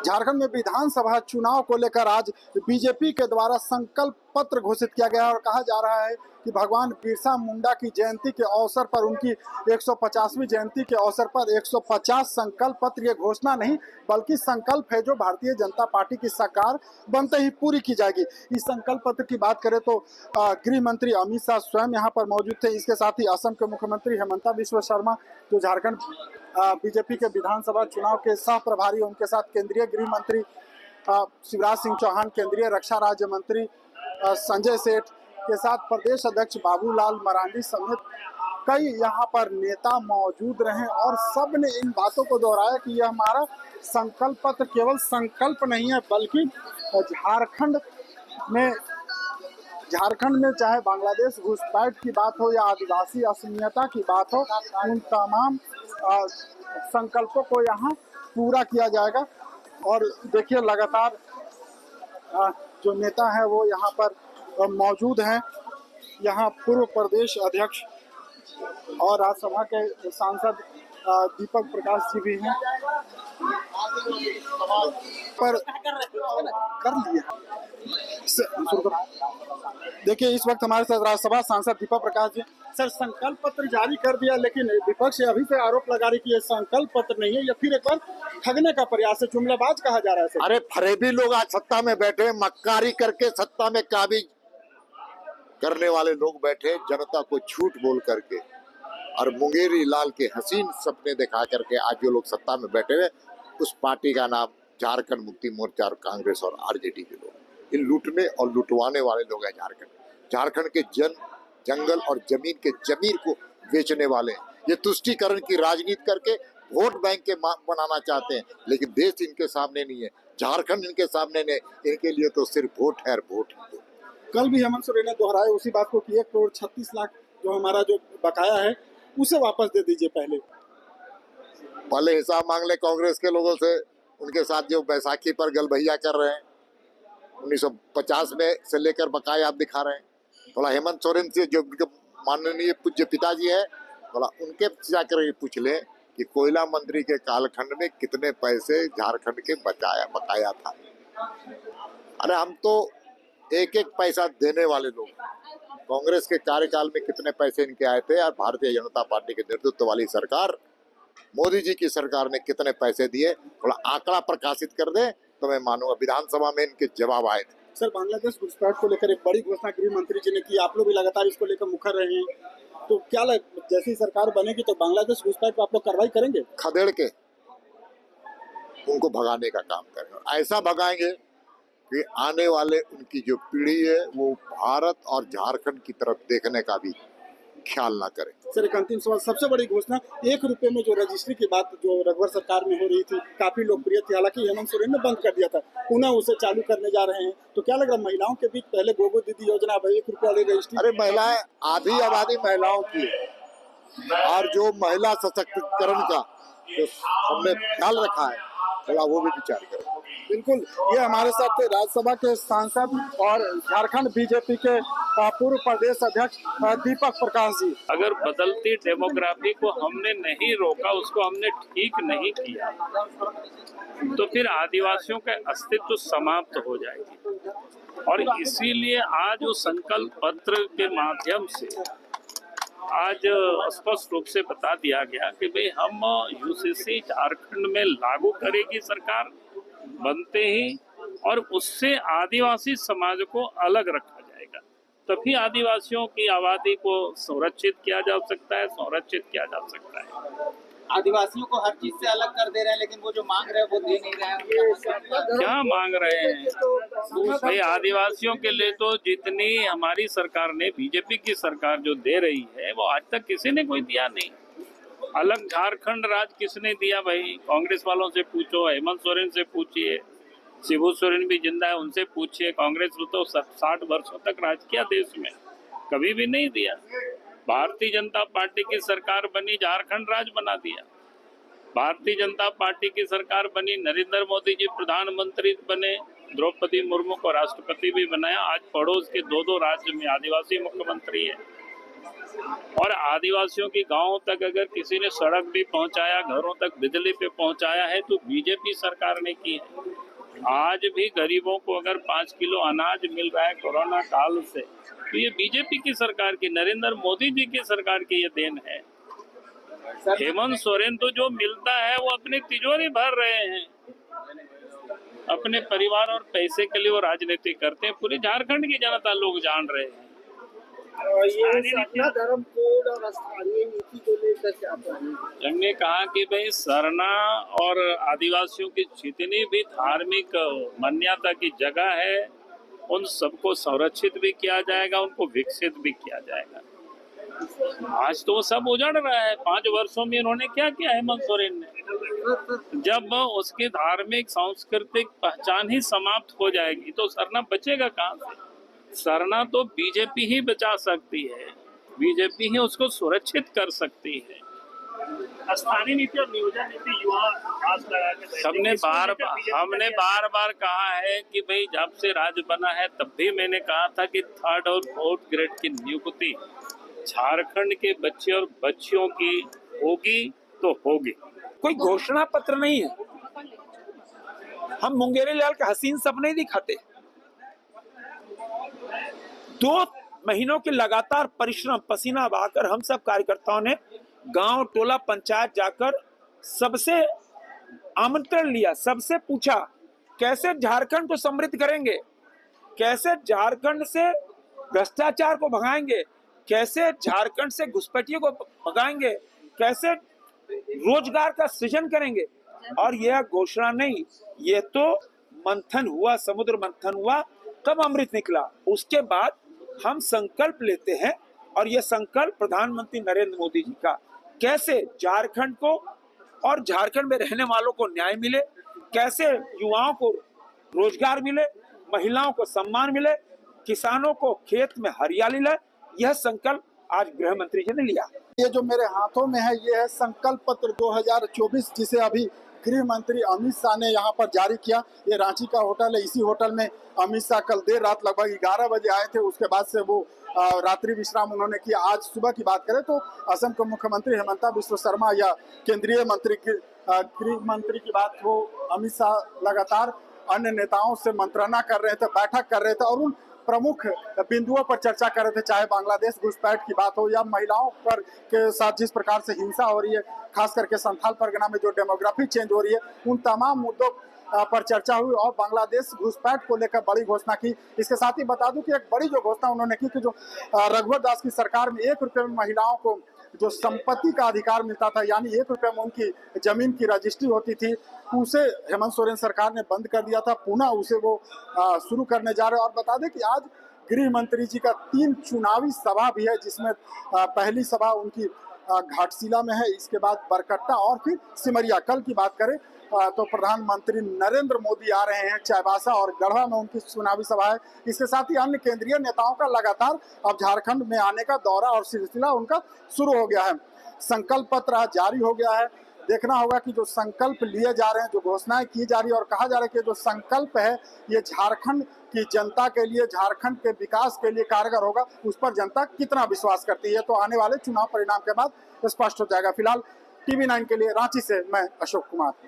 झारखंड में विधानसभा चुनाव को लेकर आज बीजेपी के द्वारा संकल्प पत्र घोषित किया गया और कहा जा रहा है कि भगवान बिरसा मुंडा की जयंती के अवसर पर, उनकी 150वीं जयंती के अवसर पर 150 संकल्प पत्र, ये घोषणा नहीं बल्कि संकल्प है जो भारतीय जनता पार्टी की सरकार बनते ही पूरी की जाएगी। इस संकल्प पत्र की बात करें तो गृह मंत्री अमित शाह स्वयं यहाँ पर मौजूद थे। इसके साथ ही असम के मुख्यमंत्री हेमंता बिस्वा शर्मा जो झारखंड बीजेपी के विधानसभा चुनाव के सह प्रभारी, उनके साथ केंद्रीय गृह मंत्री शिवराज सिंह चौहान, केंद्रीय रक्षा राज्य मंत्री संजय सेठ के साथ प्रदेश अध्यक्ष बाबूलाल मरांडी समेत कई यहाँ पर नेता मौजूद रहे और सब ने इन बातों को दोहराया कि यह हमारा संकल्प पत्र केवल संकल्प नहीं है बल्कि झारखंड में चाहे बांग्लादेश घुसपैठ की बात हो या आदिवासी असमियता की बात हो, उन तमाम संकल्पों को यहाँ पूरा किया जाएगा। और देखिए लगातार जो नेता है वो यहाँ पर मौजूद हैं। यहाँ पूर्व प्रदेश अध्यक्ष और राज्यसभा के सांसद दीपक प्रकाश जी भी हैं पर कर लिया। देखिए इस वक्त हमारे साथ राज्यसभा सांसद दीपक प्रकाश जी। सर, संकल्प पत्र जारी कर दिया लेकिन विपक्ष अभी से आरोप लगा रही कि ये संकल्प पत्र नहीं है, या फिर एक बार ठगने का प्रयास है, जुमलाबाज कहा जा रहा है। सर, अरे फरेबी लोग आज सत्ता में बैठे, मक्कारी करके सत्ता में काबिज करने वाले लोग बैठे, जनता को झूठ बोल करके और मुंगेरी लाल के हसीन सपने दिखा करके आज जो लोग सत्ता में बैठे हुए, उस पार्टी का नाम झारखंड मुक्ति मोर्चा और कांग्रेस और आरजेडी के लोग, इन लूटने और लुटवाने वाले लोग हैं। झारखंड के जंगल और जमीन के जमीर को बेचने वाले हैं। ये तुष्टीकरण की राजनीति करके वोट बैंक के बनाना चाहते हैं, लेकिन देश इनके सामने नहीं है, झारखंड इनके सामने नहीं, इनके लिए तो सिर्फ वोट है। वोट कल भी हेमंत सोरेन ने दोहराया उसी बात को कि 1 करोड़ 36 लाख जो हमारा जो बकाया है उसे वापस दे दीजिए। पहले हिसाब मांग ले कांग्रेस के लोगों से, उनके साथ जो बैसाखी पर गलभैया कर रहे हैं 1950 में से लेकर बकाया आप दिखा रहे हैं। थोड़ा हेमंत सोरेन से जो माननीय पूज्य पिताजी है, थोड़ा उनके जाकर पूछ ले कि कोयला मंत्री के कालखंड में कितने पैसे झारखंड के बकाया था। अरे हम तो एक एक पैसा देने वाले लोग। कांग्रेस के कार्यकाल में कितने पैसे इनके आए थे और भारतीय जनता पार्टी के नेतृत्व वाली सरकार, मोदी जी की सरकार ने कितने पैसे दिए, थोड़ा आंकड़ा प्रकाशित कर दे तो मैं मानूंगा। विधानसभा में इनके जवाब आए थे। सर, बांग्लादेश घुसपैठ को लेकर एक बड़ी घोषणा गृह मंत्री जी ने की, आप लोग भी लगातार इसको लेकर मुखर रहे हैं, तो क्या जैसी सरकार बनेगी तो बांग्लादेश घुसपैठ पर आप लोग कार्रवाई करेंगे? खदेड़ के उनको भगाने का काम करेंगे। ऐसा भगाएंगे कि आने वाले उनकी जो पीढ़ी है वो भारत और झारखंड की तरफ देखने का भी ख्याल ना करे। सर, एक अंतिम सवाल, सबसे बड़ी घोषणा 1 रुपए में जो रजिस्ट्री की बात जो रघुवर सरकार में हो रही थी, काफी लोकप्रिय थी, हालांकि हेमंत सोरेन ने बंद कर दिया था, पुनः उसे चालू करने जा रहे हैं, तो क्या लग रहा है महिलाओं के बीच पहले गोगो दीदी योजना, अब 1 रुपया वाली रजिस्ट्री? अरे महिलाएं, आधी आबादी महिलाओं की है और जो महिला सशक्तिकरण का जो हमने ख्याल रखा है थोड़ा वो भी विचार करें। बिल्कुल, ये हमारे साथ थे राज्यसभा के सांसद और झारखंड बीजेपी के पूर्व प्रदेश अध्यक्ष दीपक प्रकाश जी। अगर बदलती डेमोग्राफी को हमने नहीं रोका, उसको हमने ठीक नहीं किया, तो फिर आदिवासियों का अस्तित्व समाप्त हो जाएगी। और इसीलिए आज वो संकल्प पत्र के माध्यम से आज स्पष्ट रूप से बता दिया गया कि भाई हम यूसीसी झारखंड में लागू करेगी सरकार बनते ही, और उससे आदिवासी समाज को अलग रखा जाएगा, तभी आदिवासियों की आबादी को संरक्षित किया जा सकता है, संरक्षित किया जा सकता है। आदिवासियों को हर चीज से अलग कर दे रहे हैं, लेकिन वो जो मांग रहे हैं वो दे नहीं रहे हैं। क्या मांग रहे हैं भाई? आदिवासियों के लिए तो जितनी हमारी सरकार ने, बीजेपी की सरकार जो दे रही है, वो आज तक किसी ने कोई दिया नहीं। अलग झारखंड राज किसने दिया भाई? कांग्रेस वालों से पूछो, हेमंत सोरेन से पूछिए, शिबू सोरेन भी जिंदा है, उनसे पूछिए। कांग्रेस तो 60 वर्षों तक राज किया देश में, कभी भी नहीं दिया। भारतीय जनता पार्टी की सरकार बनी, झारखंड राज बना दिया। भारतीय जनता पार्टी की सरकार बनी, नरेंद्र मोदी जी प्रधानमंत्री बने, द्रौपदी मुर्मू को राष्ट्रपति भी बनाया। आज पड़ोस के 2-2 राज्य में आदिवासी मुख्यमंत्री है। और आदिवासियों की गांवों तक अगर किसी ने सड़क भी पहुंचाया, घरों तक बिजली पे पहुंचाया है तो बीजेपी सरकार ने की है। आज भी गरीबों को अगर 5 किलो अनाज मिल रहा है कोरोना काल से, तो ये बीजेपी की सरकार की, नरेंद्र मोदी जी की सरकार की ये देन है। हेमंत सोरेन तो जो मिलता है वो अपनी तिजोरी भर रहे हैं, अपने परिवार और पैसे के लिए वो राजनीति करते हैं। पूरी झारखंड की जनता लोग जान रहे हैं। ये सरना धर्म कोड और स्थानीय नीति को लेकर क्या कहेंगे? हमने कहा कि भाई सरना और आदिवासियों की जितनी भी धार्मिक मान्यता की जगह है उन सबको संरक्षित भी किया जाएगा, उनको विकसित भी किया जाएगा। आज तो वो सब उजड़ रहा है। 5 वर्षों में इन्होंने क्या किया हेमंत सोरेन ने? जब उसकी धार्मिक सांस्कृतिक पहचान ही समाप्त हो जाएगी तो सरना बचेगा कहाँ से? सरना तो बीजेपी ही बचा सकती है, बीजेपी ही उसको सुरक्षित कर सकती है। स्थानीय नीति और नियोजन नीति युवा आस लगा के हमने बार बार कहा है कि भाई जब से राज्य बना है तब भी मैंने कहा था कि 3rd और 4th ग्रेड की नियुक्ति झारखंड के बच्चे और बच्चियों की होगी तो होगी। कोई घोषणा पत्र नहीं है। हम मुंगेरी लाल के हसीन सपने नहीं दिखाते। 2 महीनों के लगातार परिश्रम पसीना बहाकर हम सब कार्यकर्ताओं ने गांव टोला पंचायत जाकर सबसे आमंत्रण लिया, सबसे पूछा कैसे झारखंड को समृद्ध करेंगे, कैसे झारखंड से भ्रष्टाचार को भगाएंगे, कैसे झारखंड से घुसपैठियों को भगाएंगे, कैसे रोजगार का सृजन करेंगे। और यह घोषणा नहीं, ये तो मंथन हुआ, समुद्र मंथन हुआ, तब अमृत निकला। उसके बाद हम संकल्प लेते हैं और यह संकल्प प्रधानमंत्री नरेंद्र मोदी जी का, कैसे झारखंड को और झारखंड में रहने वालों को न्याय मिले, कैसे युवाओं को रोजगार मिले, महिलाओं को सम्मान मिले, किसानों को खेत में हरियाली लाए, यह संकल्प आज गृह मंत्री जी ने लिया। ये जो मेरे हाथों में है ये है संकल्प पत्र 2024, जिसे अभी गृह मंत्री अमित शाह ने यहाँ पर जारी किया। ये रांची का होटल है, इसी होटल में अमित शाह कल देर रात लगभग 11 बजे आए थे। उसके बाद से वो रात्रि विश्राम उन्होंने किया। आज सुबह की बात करें तो असम के मुख्यमंत्री हेमंता बिस्वा शर्मा या केंद्रीय मंत्री की गृह मंत्री की बात हो, अमित शाह लगातार अन्य नेताओं से मंत्रणा कर रहे थे, बैठक कर रहे थे और उन प्रमुख बिंदुओं पर चर्चा कर रहे थे, चाहे बांग्लादेश घुसपैठ की बात हो या महिलाओं पर के साथ जिस प्रकार से हिंसा हो रही है, खास करके संथाल परगना में जो डेमोग्राफी चेंज हो रही है, उन तमाम मुद्दों पर चर्चा हुई और बांग्लादेश घुसपैठ को लेकर बड़ी घोषणा की। इसके साथ ही बता दूं कि एक बड़ी जो घोषणा उन्होंने की कि जो रघुवर दास की सरकार में 1 रुपये में महिलाओं को जो संपत्ति का अधिकार मिलता था, यानी 1 रुपये में उनकी जमीन की रजिस्ट्री होती थी, उसे हेमंत सोरेन सरकार ने बंद कर दिया था। पुनः उसे वो शुरू करने जा रहे हैं। और बता दें कि आज गृह मंत्री जी का 3 चुनावी सभा भी है, जिसमें पहली सभा उनकी घाटशिला में है, इसके बाद बरकट्टा और फिर सिमरिया। कल की बात करें तो प्रधानमंत्री नरेंद्र मोदी आ रहे हैं चाईबासा और गढ़वा में उनकी चुनावी सभा है। इसके साथ ही अन्य केंद्रीय नेताओं का लगातार अब झारखंड में आने का दौरा और सिलसिला उनका शुरू हो गया है। संकल्प पत्र आज जारी हो गया है। देखना होगा कि जो संकल्प लिए जा रहे हैं, जो घोषणाएं की जा रही है और कहा जा रहा है कि जो संकल्प है ये झारखंड की जनता के लिए, झारखंड के विकास के लिए कारगर होगा, उस पर जनता कितना विश्वास करती है तो आने वाले चुनाव परिणाम के बाद स्पष्ट हो जाएगा। फिलहाल TV9 के लिए रांची से मैं अशोक कुमार।